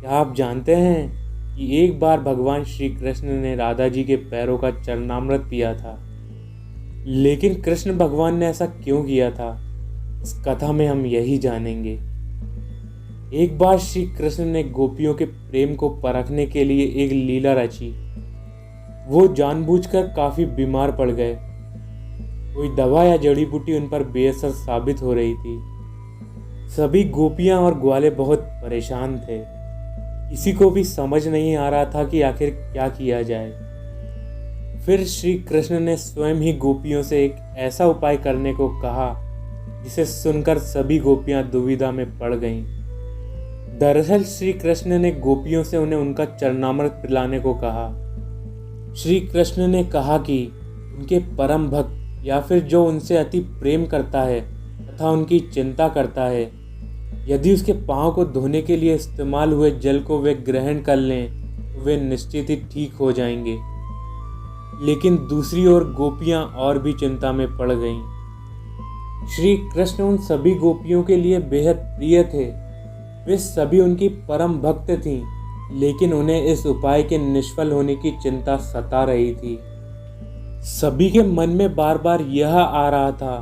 क्या आप जानते हैं कि एक बार भगवान श्री कृष्ण ने राधा जी के पैरों का चरणामृत पिया था। लेकिन कृष्ण भगवान ने ऐसा क्यों किया था, इस कथा में हम यही जानेंगे। एक बार श्री कृष्ण ने गोपियों के प्रेम को परखने के लिए एक लीला रची। वो जानबूझकर काफी बीमार पड़ गए। कोई दवा या जड़ी बूटी उन पर बेअसर साबित हो रही थी। सभी गोपियां और ग्वाले बहुत परेशान थे। किसी को भी समझ नहीं आ रहा था कि आखिर क्या किया जाए। फिर श्री कृष्ण ने स्वयं ही गोपियों से एक ऐसा उपाय करने को कहा जिसे सुनकर सभी गोपियां दुविधा में पड़ गईं। दरअसल श्री कृष्ण ने गोपियों से उन्हें उनका चरणामृत पिलाने को कहा। श्री कृष्ण ने कहा कि उनके परम भक्त या फिर जो उनसे अति प्रेम करता है तथा उनकी चिंता करता है, यदि उसके पाँव को धोने के लिए इस्तेमाल हुए जल को वे ग्रहण कर लें तो वे निश्चित ही ठीक हो जाएंगे। लेकिन दूसरी ओर गोपियां और भी चिंता में पड़ गईं। श्री कृष्ण उन सभी गोपियों के लिए बेहद प्रिय थे। वे सभी उनकी परम भक्त थीं, लेकिन उन्हें इस उपाय के निष्फल होने की चिंता सता रही थी। सभी के मन में बार बार यह आ रहा था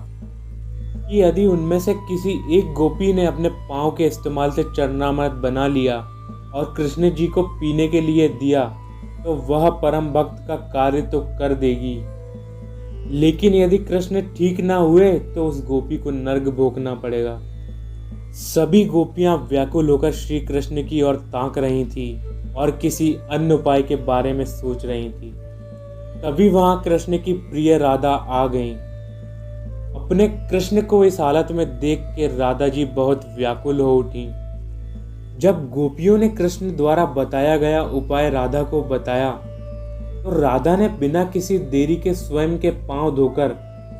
कि यदि उनमें से किसी एक गोपी ने अपने पाँव के इस्तेमाल से चरणामृत बना लिया और कृष्ण जी को पीने के लिए दिया तो वह परम भक्त का कार्य तो कर देगी, लेकिन यदि कृष्ण ठीक ना हुए तो उस गोपी को नर्क भोगना पड़ेगा। सभी गोपियां व्याकुल होकर श्री कृष्ण की ओर ताक रही थी और किसी अन्य उपाय के बारे में सोच रही थी। तभी वहां कृष्ण की प्रिय राधा आ गईं। अपने कृष्ण को इस हालत में देख के राधा जी बहुत व्याकुल हो उठी। जब गोपियों ने कृष्ण द्वारा बताया गया उपाय राधा को बताया तो राधा ने बिना किसी देरी के स्वयं के पांव धोकर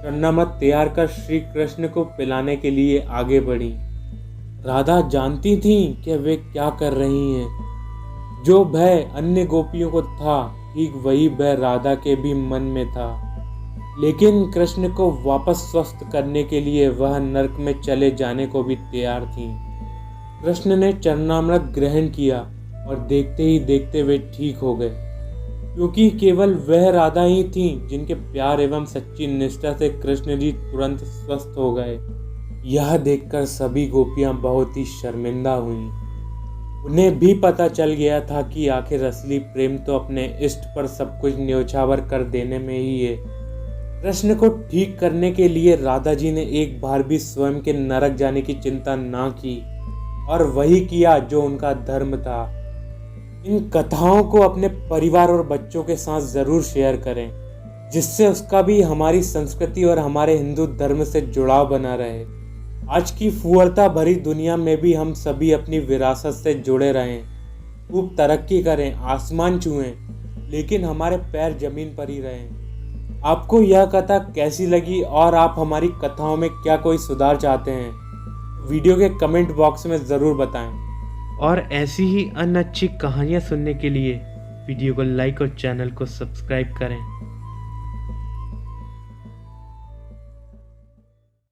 चरणामृत तैयार कर श्री कृष्ण को पिलाने के लिए आगे बढ़ी। राधा जानती थी कि वे क्या कर रही हैं। जो भय अन्य गोपियों को था, ठीक वही भय राधा के भी मन में था। लेकिन कृष्ण को वापस स्वस्थ करने के लिए वह नरक में चले जाने को भी तैयार थीं। कृष्ण ने चरणामृत ग्रहण किया और देखते ही देखते वे ठीक हो गए, क्योंकि केवल वह राधा ही थीं जिनके प्यार एवं सच्ची निष्ठा से कृष्ण जी तुरंत स्वस्थ हो गए। यह देखकर सभी गोपियां बहुत ही शर्मिंदा हुईं। उन्हें भी पता चल गया था कि आखिर असली प्रेम तो अपने इष्ट पर सब कुछ न्योछावर कर देने में ही है। कृष्ण को ठीक करने के लिए राधा जी ने एक बार भी स्वयं के नरक जाने की चिंता ना की और वही किया जो उनका धर्म था। इन कथाओं को अपने परिवार और बच्चों के साथ ज़रूर शेयर करें, जिससे उसका भी हमारी संस्कृति और हमारे हिंदू धर्म से जुड़ाव बना रहे। आज की फुहरता भरी दुनिया में भी हम सभी अपनी विरासत से जुड़े रहें, खूब तरक्की करें, आसमान छुएं, लेकिन हमारे पैर जमीन पर ही रहें। आपको यह कथा कैसी लगी और आप हमारी कथाओं में क्या कोई सुधार चाहते हैं, वीडियो के कमेंट बॉक्स में ज़रूर बताएं। और ऐसी ही अन्य अच्छी कहानियाँ सुनने के लिए वीडियो को लाइक और चैनल को सब्सक्राइब करें।